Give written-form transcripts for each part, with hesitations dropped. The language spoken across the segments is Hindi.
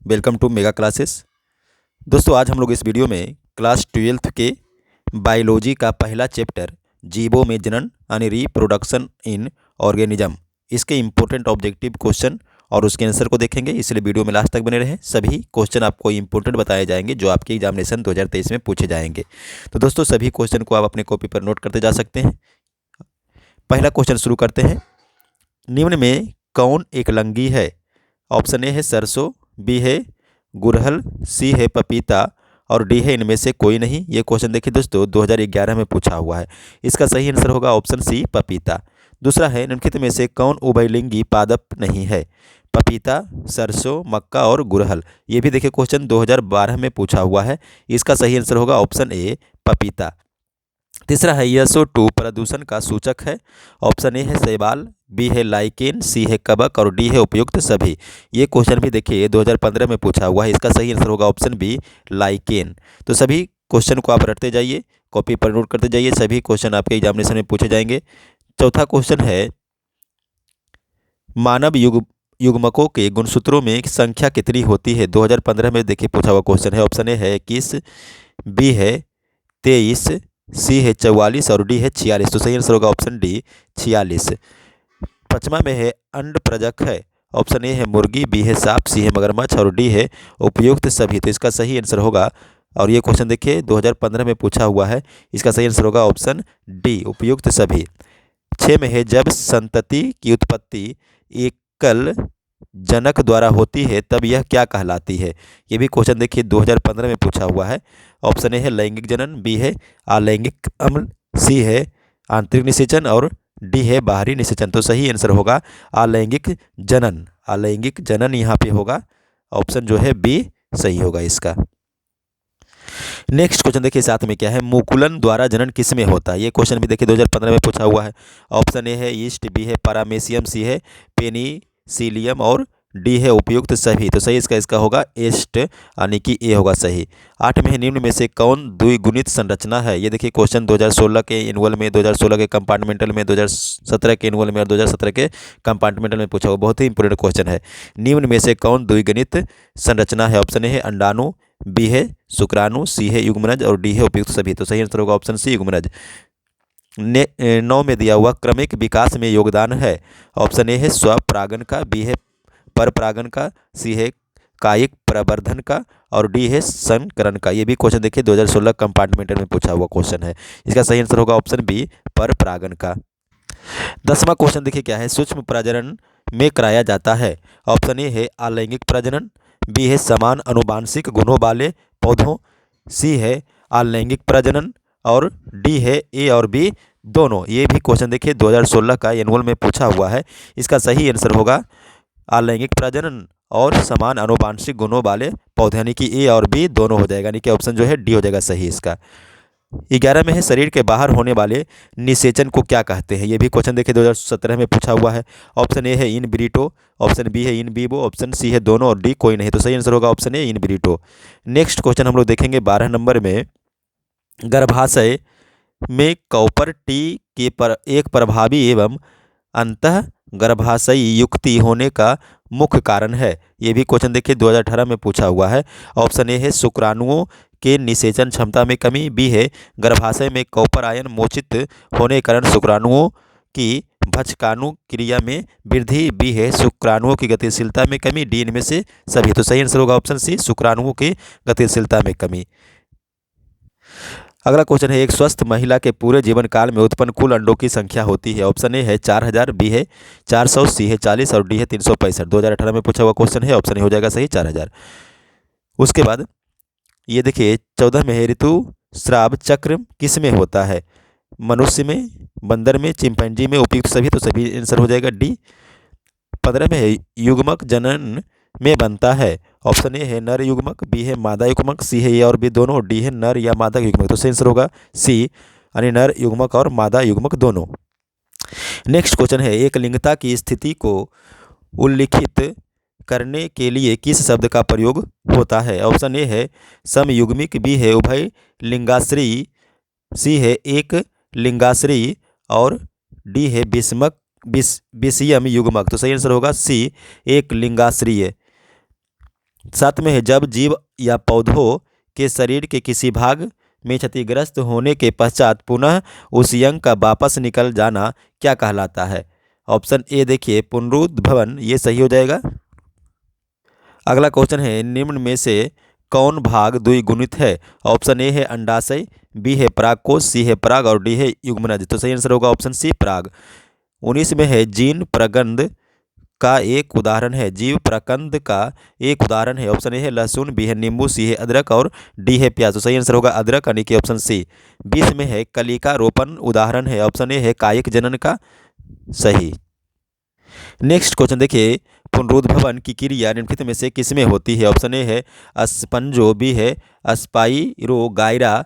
Welcome to mega classes. दोस्तों आज हम लोग इस वीडियो में क्लास 12th के बायोलॉजी का पहला चैप्टर जीवों में जनन यानी रिप्रोडक्शन इन ऑर्गेनिज्म, इसके इम्पोर्टेंट ऑब्जेक्टिव क्वेश्चन और उसके आंसर को देखेंगे। इसलिए वीडियो में लास्ट तक बने रहें। सभी क्वेश्चन आपको इम्पोर्टेंट बताए जाएंगे जो आपके एग्जामिनेशन 2023 में पूछे जाएंगे। तो दोस्तों सभी क्वेश्चन को आप अपने कॉपी पर नोट करते जा सकते हैं। पहला क्वेश्चन शुरू करते हैं। निम्न में कौन एक लंगी है? ऑप्शन ए है सरसों, बी है गुड़हल, सी है पपीता और डी है इनमें से कोई नहीं। ये क्वेश्चन देखिए दोस्तों 2011 में पूछा हुआ है। इसका सही आंसर होगा ऑप्शन सी पपीता। दूसरा है निम्नलिखित में से कौन उभयलिंगी पादप नहीं है? पपीता, सरसों, मक्का और गुड़हल। ये भी देखिए क्वेश्चन 2012 में पूछा हुआ है। इसका सही आंसर होगा ऑप्शन ए पपीता। तीसरा है SO2 प्रदूषण का सूचक है। ऑप्शन ए है शैवाल, बी है लाइकेन, सी है कवक और डी है उपयुक्त सभी। ये क्वेश्चन भी देखिए 2015 में पूछा हुआ है। इसका सही आंसर होगा ऑप्शन बी लाइकेन। तो सभी क्वेश्चन को आप रटते जाइए, कॉपी पर नोट करते जाइए। सभी क्वेश्चन आपके एग्जामिनेशन में पूछे जाएंगे। चौथा क्वेश्चन है मानव युग्मकों के गुणसूत्रों में संख्या कितनी होती है? 2015 में देखिए पूछा हुआ क्वेश्चन है। ऑप्शन ए है 21, बी है 23, सी है 44 और डी है 46। तो सही आंसर होगा ऑप्शन डी 46। पांचवा में है अंड प्रजक है। ऑप्शन ए है मुर्गी, बी है सांप, सी है मगरमच्छ और डी है उपयुक्त सभी। तो इसका सही आंसर होगा, और ये क्वेश्चन देखिए 2015 में पूछा हुआ है। इसका सही आंसर होगा ऑप्शन डी उपयुक्त सभी। 6 में है जब संतति की उत्पत्ति एकल जनक द्वारा होती है तब यह क्या कहलाती है? ये भी क्वेश्चन देखिए 2015 में पूछा हुआ है। ऑप्शन ए है लैंगिक जनन, बी है अलैंगिक अम्ल, सी है आंतरिक निषेचन और डी है बाहरी निषेचन। तो सही आंसर होगा अलैंगिक जनन। अलैंगिक जनन यहाँ पे होगा, ऑप्शन जो है बी सही होगा इसका। नेक्स्ट क्वेश्चन देखिए साथ में क्या है, मुकुलन द्वारा जनन किस में होता है? ये क्वेश्चन भी देखिए 2015 में पूछा हुआ है। ऑप्शन ए है ईस्ट, बी है पैरामेसियम, सी है पेनिसिलियम और डी है उपयुक्त सभी। तो सही इसका होगा ईस्ट यानी कि ए होगा सही। 8 में है निम्न में से कौन द्विगुणित संरचना है? ये देखिए क्वेश्चन 2016 के एनुअल में, 2016 के कंपार्टमेंटल में, 2017 के एनुअल में और 2017 के कंपार्टमेंटल में पूछा हुआ बहुत ही इंपॉर्टेंट क्वेश्चन है। निम्न में से कौन द्विगुणित संरचना है? ऑप्शन ए है अंडाणु, बी है शुक्राणु, सी है युग्मनज और डी है उपयुक्त सभी। तो सही आंसर होगा ऑप्शन सी युग्मनज। 9 में दिया हुआ क्रमिक विकास में योगदान है। ऑप्शन ए है स्वपरागन का, बी है परपरागन का, सी है कायिक प्रवर्धन का और डी है संकरण का। ये भी क्वेश्चन देखिए 2016 कंपार्टमेंटल में पूछा हुआ क्वेश्चन है। इसका सही आंसर होगा ऑप्शन बी परपरागन का। 10वां क्वेश्चन देखिए क्या है, सूक्ष्म प्रजनन में कराया जाता है। ऑप्शन ए है अलैंगिक प्रजनन, बी है समान अनुवांशिक गुणों वाले पौधों, सी है अलैंगिक प्रजनन और डी है ए और बी दोनों। ये भी क्वेश्चन देखिए 2016 का एनुअल में पूछा हुआ है। इसका सही आंसर होगा अलैंगिक प्रजनन और समान अनुवांशिक गुणों वाले पौधे, यानी कि ए और बी दोनों हो जाएगा, यानी कि ऑप्शन जो है डी हो जाएगा सही इसका। 11 में है शरीर के बाहर होने वाले निषेचन को क्या कहते हैं? ये भी क्वेश्चन देखिए 2017 में पूछा हुआ है। ऑप्शन ए है इन ब्रीटो, ऑप्शन बी है इन वीवो, ऑप्शन सी है दोनों और डी कोई नहीं। तो सही आंसर होगा ऑप्शन ए इन ब्रीटो। नेक्स्ट क्वेश्चन हम लोग देखेंगे 12 नंबर में, गर्भाशय में कॉपर टी के एक प्रभावी एवं अंतः गर्भाशयी युक्ति होने का मुख्य कारण है। ये भी क्वेश्चन देखिए 2018 में पूछा हुआ है। ऑप्शन ए है शुक्राणुओं के निषेचन क्षमता में कमी, बी है गर्भाशय में कॉपर आयन मोचित होने के कारण शुक्राणुओं की भक्षकाणु क्रिया में वृद्धि, बी है शुक्राणुओं की गतिशीलता में कमी, डी इनमें से सभी। तो सही आंसर होगा ऑप्शन सी शुक्राणुओं की गतिशीलता में कमी। अगला क्वेश्चन है, एक स्वस्थ महिला के पूरे जीवन काल में उत्पन्न कुल अंडों की संख्या होती है। ऑप्शन ए है 4000, बी है 400, सी है 40 और डी है 365। 2018 में पूछा हुआ क्वेश्चन है, ऑप्शन ए हो जाएगा सही 4000। उसके बाद ये देखिए 14 में है ऋतुस्राव चक्र किस में होता है? मनुष्य में, बंदर में, चिंपैंजी में, उपयुक्त सभी। तो सभी आंसर हो जाएगा डी। 15 में है युग्मक जनन में बनता है। ऑप्शन ए है नर युग्मक, बी है मादा युग्मक, सी है ए और बी दोनों, डी है नर या मादा युग्मक। तो सही आंसर होगा सी यानी नर युग्मक और मादा युग्मक दोनों। नेक्स्ट क्वेश्चन है, एक लिंगता की स्थिति को उल्लिखित करने के लिए किस शब्द का प्रयोग होता है? ऑप्शन ए है समयुग्मिक, बी है उभय लिंगाश्रयी, सी है एक लिंगाश्रयी और डी है विषयम युग्मक। तो सही आंसर होगा सी एक लिंगाश्रयी। साथ में है जब जीव या पौधों के शरीर के किसी भाग में क्षतिग्रस्त होने के पश्चात पुनः उस यंग का वापस निकल जाना क्या कहलाता है? ऑप्शन ए देखिए पुनरुद्भवन, ये सही हो जाएगा। अगला क्वेश्चन है निम्न में से कौन भाग द्विगुणित है? ऑप्शन ए है अंडाशय, बी है परागकोश, सी है पराग और डी है युग्मनज। तो सही आंसर होगा ऑप्शन सी पराग। 19 में है जीन प्रगंध का एक उदाहरण है। जीव प्रकंद का एक उदाहरण है। ऑप्शन ए है लहसुन, बी है नींबू, सी है अदरक और डी है प्याज। तो सही आंसर होगा अदरक यानी कि ऑप्शन सी। 20 में है कलिका रोपण उदाहरण है। ऑप्शन ए है कायिक जनन का सही। नेक्स्ट क्वेश्चन देखिए पुनरुद्भवन की क्रिया निम्नलिखित में से किसमें होती है? ऑप्शन ए है अस्पंजो, बी है स्पाइरोगाइरा,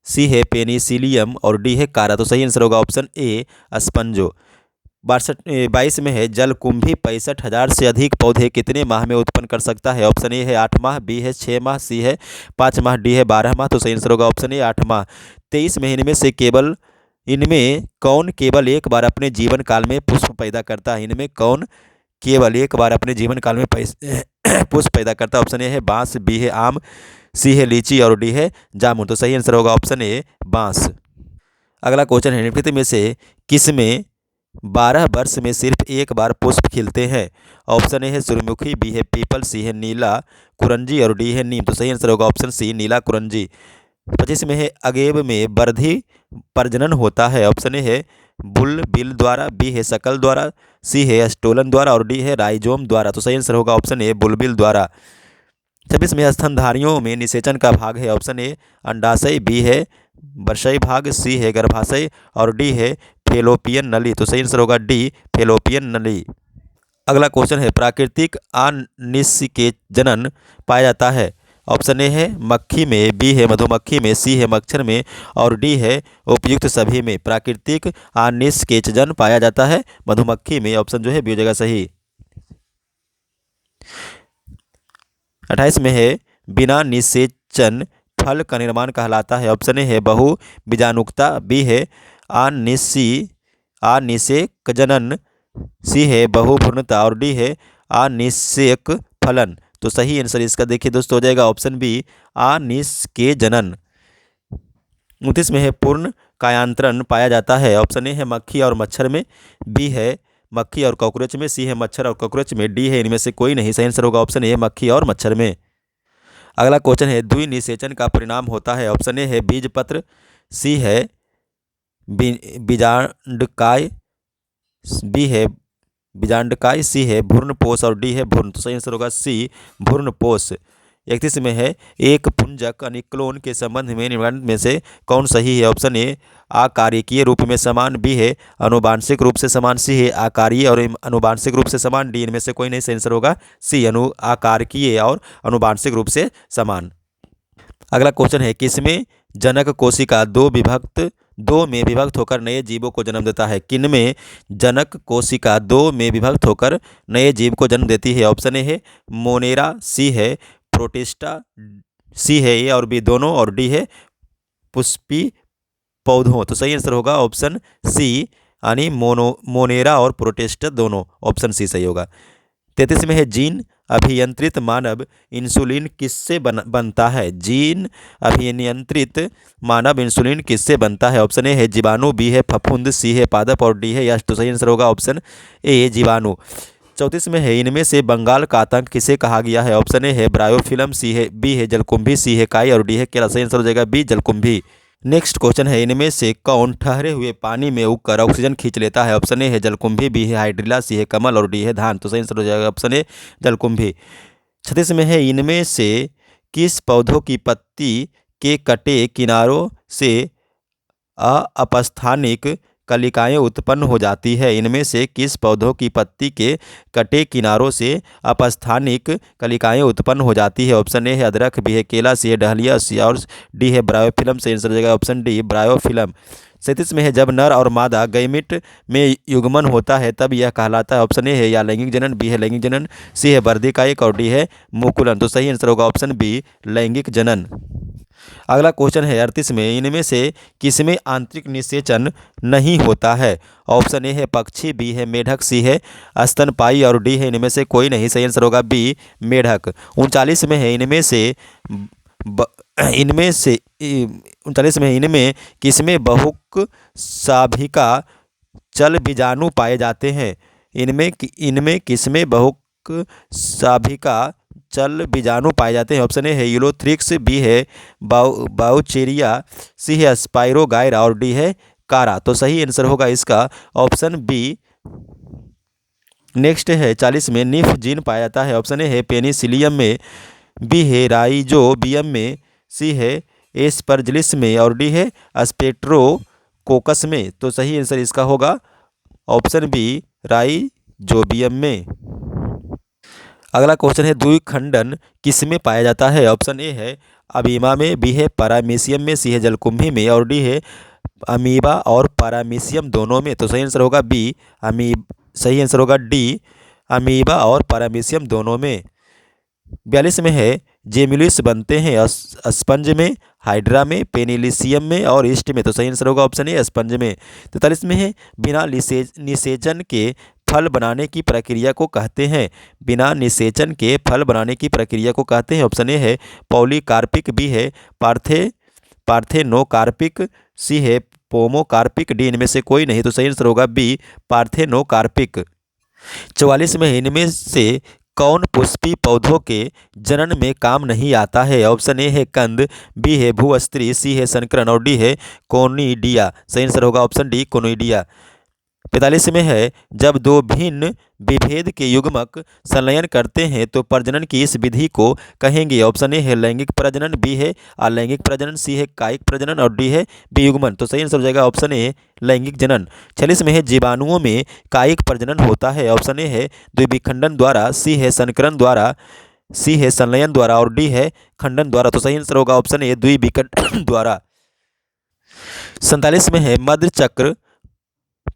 सी है पेनिसिलियम और डी है कारा। तो सही आंसर होगा ऑप्शन ए अस्पंजो। 22 में है जलकुंभी 65,000 से अधिक पौधे कितने माह में उत्पन्न कर सकता है? ऑप्शन ए है 8 माह, बी है 6 माह, सी है 5 माह, डी है 12 माह। तो सही आंसर होगा ऑप्शन ए 8 माह। 23 में इनमें कौन केवल एक बार अपने जीवन काल में पुष्प पैदा करता है? इनमें कौन केवल एक बार अपने जीवन काल में पुष्प पैदा करता है? ऑप्शन ए है बांस, बी है आम, सी है लीची और डी है जामुन। तो सही आंसर होगा ऑप्शन ए बांस। अगला क्वेश्चन है निम्नलिखित में से किसमें 12 वर्ष में सिर्फ एक बार पुष्प खिलते हैं? ऑप्शन ए है सूर्यमुखी, बी है पीपल, सी है नीला कुरंजी और डी है नीम। तो सही आंसर होगा ऑप्शन सी नीला कुरंजी। 25 में है अगेब में वर्धी प्रजनन होता है। ऑप्शन ए है बुलबिल द्वारा, बी है शकल द्वारा, सी है स्टोलन द्वारा और डी है राइजोम द्वारा। तो सही आंसर होगा ऑप्शन ए बुलबिल द्वारा। 26 में स्तनधारियों में निषेचन का भाग है। ऑप्शन ए अंडाशय, बी है वर्षय भाग, सी है गर्भाशय और डी है फेलोपियन नली। तो सही आंसर होगा डी फेलोपियन नली। अगला क्वेश्चन है प्राकृतिक अनिषेचन पाया जाता है। ऑप्शन ए है मक्खी में, बी है मधुमक्खी में, सी है मच्छर में और डी है उपयुक्त सभी में। प्राकृतिक अनिषेचन पाया जाता है मधुमक्खी में। ऑप्शन जो है बी हो जाएगा सही। 28 में है बिना निषेचन फल का निर्माण कहलाता है। ऑप्शन ए है बहु बीजाणुकता, बी है अनिषेकजनन, सी है बहुभ्रूणता और डी है अनिषेक फलन। तो सही आंसर इसका देखिए दोस्तों हो जाएगा ऑप्शन बी अनिषेकजनन। 29 में है पूर्ण कायांतरण पाया जाता है। ऑप्शन ए है मक्खी और मच्छर में, बी है मक्खी और कॉकरोच में, सी है मच्छर और कॉकरोच में, डी है इनमें से कोई नहीं। सही आंसर होगा ऑप्शन ए मक्खी और मच्छर में। अगला क्वेश्चन है द्विनिषेचन का परिणाम होता है। ऑप्शन ए है बीजपत्र, सी है बीजांडकाय, बी है बीजांडकाय, सी है भ्रूणपोष और डी है भ्रूण। तो सही आंसर होगा सी भ्रूणपोष। 31 में है एक पुंजक यानी क्लोन के संबंध में निम्नलिखित में से कौन सही है? ऑप्शन ए आकारिकीय रूप में समान, बी है अनुवांशिक रूप से समान, सी है आकारीय और अनुवांशिक रूप से समान, डी इनमें से कोई नहीं। सही आंसर होगा सी आकारिकीय और अनुवांशिक रूप से समान। अगला क्वेश्चन है किसमें जनक कोशिका दो में विभक्त होकर नए जीवों को जन्म देता है? किनमें जनक कोशिका दो में विभक्त होकर नए जीव को जन्म देती है? ऑप्शन ए है मोनेरा, सी है प्रोटिस्टा, सी है ए और बी दोनों और डी है पुष्पी पौधों। तो सही आंसर होगा ऑप्शन सी यानी मोनेरा और प्रोटिस्टा दोनों। ऑप्शन सी सही होगा। 33 में है जीन अभियंत्रित मानव इंसुलिन किससे बनता है? जीन अभियंत्रित मानव इंसुलिन किससे बनता है? ऑप्शन ए है जीवाणु, बी है फफूंद, सी है पादप और डी है यश। तो सही आंसर होगा ऑप्शन ए जीवाणु। 34 में है इनमें से बंगाल का आतंक किसे कहा गया है? ऑप्शन ए है ब्रायोफिल्म, सी है बी है जलकुंभी, सी है काई और डी है केला। सही आंसर हो जाएगा बी जलकुंभी। नेक्स्ट क्वेश्चन है इनमें से कौन ठहरे हुए पानी में उगकर ऑक्सीजन खींच लेता है? ऑप्शन ए है जलकुंभी, बी है हाइड्रिला, सी है कमल और डी है धान। तो सही आंसर हो जाएगा ऑप्शन ए जलकुंभी। 36 में है इनमें से किस पौधों की पत्ती के कटे किनारों से अपस्थानिक कलिकाएं उत्पन्न हो जाती है? इनमें से किस पौधों की पत्ती के कटे किनारों से अपस्थानिक कलिकाएं उत्पन्न हो जाती है? ऑप्शन ए है अदरक, बी है केला, सी है डहलिया, सी और डी है ब्रायोफिल्म। से आंसर हो जाएगा ऑप्शन डी ब्रायोफिल्म। 37 में है जब नर और मादा गैमीट में युग्मन होता है तब यह कहलाता है? ऑप्शन ए है या लैंगिक जनन, बी है लैंगिक जनन, सी है वर्धिकायक और डी है मुकुलन। तो सही आंसर होगा ऑप्शन बी लैंगिक जनन। अगला क्वेश्चन है 38 में, इनमें से किसमें आंतरिक निषेचन नहीं होता है? ऑप्शन ए है पक्षी, बी है मेढक, सी है स्तनपायी और डी है इनमें से कोई नहीं। सही आंसर होगा बी मेढक। 39 में है, इनमें से 39 में किसमें बहुक साभिका चल बीजाणु पाए जाते हैं? इनमें किसमें बहुक साभिका चल बीजाणु पाए जाते हैं? ऑप्शन ए है यूलोथ्रिक्स, बी है बाउचेरिया, सी है स्पाइरोगायरा और डी है कारा। तो सही आंसर होगा इसका ऑप्शन बी। नेक्स्ट है 40 में, निफ जीन पाया जाता है। ऑप्शन ए है पेनिसिलियम में, बी है राइजोबियम में, सी है एस्परजिलस में और डी है स्पेक्ट्रोकोकस में। तो सही आंसर इसका होगा ऑप्शन बी राइजोबियम में। अगला क्वेश्चन है द्विखंडन किसमें पाया जाता है? ऑप्शन ए है अमीबा में, बी है पैरामीशियम में, सी है जलकुंभी में और डी है अमीबा और पैरामीशियम दोनों में। तो सही आंसर होगा बी सही आंसर होगा डी अमीबा और पैरामीशियम दोनों में। 42 में है, जेमिलिस बनते हैं स्पंज में, हाइड्रा में, पेनिलिशियम में और ईस्ट में। तो सही आंसर होगा ऑप्शन ए स्पंज में। 43 में है, बिना निषेचन के फल बनाने की प्रक्रिया को कहते हैं? बिना निषेचन के फल बनाने की प्रक्रिया को कहते हैं? ऑप्शन ए है पॉलीकार्पिक, बी है पार्थेनोकार्पिक, सी है पोमोकार्पिक, डी इनमें से कोई नहीं। तो सही आंसर होगा बी पार्थेनोकार्पिक। 44 में इनमें से कौन पुष्पी पौधों के जनन में काम नहीं आता है? ऑप्शन ए है कंद, बी है भूस्त्री, सी है संकरण और डी है कोनिडिया। सही आंसर होगा ऑप्शन डी कोनिडिया। 45 में है, जब दो भिन्न विभेद के युग्मक संलयन करते हैं तो प्रजनन की इस विधि को कहेंगे? ऑप्शन ए है लैंगिक प्रजनन, बी है अलैंगिक प्रजनन, सी है कायिक प्रजनन और डी है वियुग्मन। तो सही आंसर हो जाएगा ऑप्शन ए लैंगिक जनन। 46 में है, जीवाणुओं में कायिक प्रजनन होता है? ऑप्शन ए है द्विविखंडन द्वारा, सी है संकरण द्वारा, सी है संलयन द्वारा और डी है खंडन द्वारा। तो सही आंसर होगा ऑप्शन ए द्विविखंडन द्वारा। 47 में है, मध्य चक्र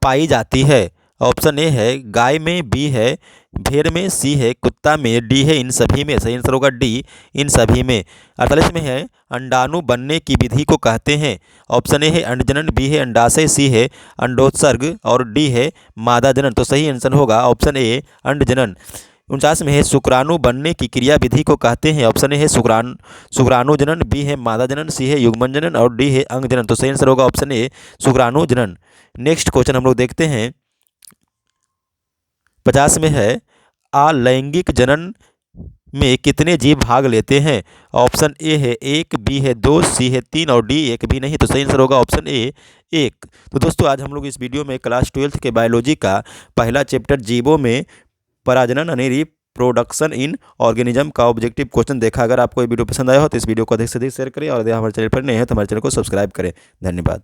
पाई जाती है? ऑप्शन ए है गाय में, बी है भेड़ में, सी है कुत्ता में, डी है इन सभी में। सही आंसर होगा डी इन सभी में। 48 में है, अंडाणु बनने की विधि को कहते हैं? ऑप्शन ए है अंडजनन, बी है अंडाशय, सी है अंडोत्सर्ग और डी है मादा जनन। तो सही आंसर होगा ऑप्शन ए अंडजनन। 49 में है, शुक्राणु बनने की क्रिया विधि को कहते हैं? ऑप्शन ए है शुक्राणु जनन, बी है मादा जनन, सी है युग्मन जनन और डी है अंग जनन। तो सही आंसर होगा ऑप्शन ए शुक्राणु जनन। नेक्स्ट क्वेश्चन हम लोग देखते हैं 50 में है, अलैंगिक जनन में कितने जीव भाग लेते हैं? ऑप्शन ए है 1, बी है 2, सी है 3 और डी एक भी नहीं। तो सही आंसर होगा ऑप्शन ए 1। तो दोस्तों आज हम लोग इस वीडियो में क्लास 12 के बायोलॉजी का पहला चैप्टर जीवों में प्रजनन यानी रिप्रोडक्शन इन ऑर्गेनिज्म का ऑब्जेक्टिव क्वेश्चन देखा। अगर आपको ये वीडियो पसंद आया हो तो इस वीडियो को अधिक से अधिक शेयर करें और यदि हमारे चैनल पर नए हैं तो हमारे चैनल को सब्सक्राइब करें। धन्यवाद।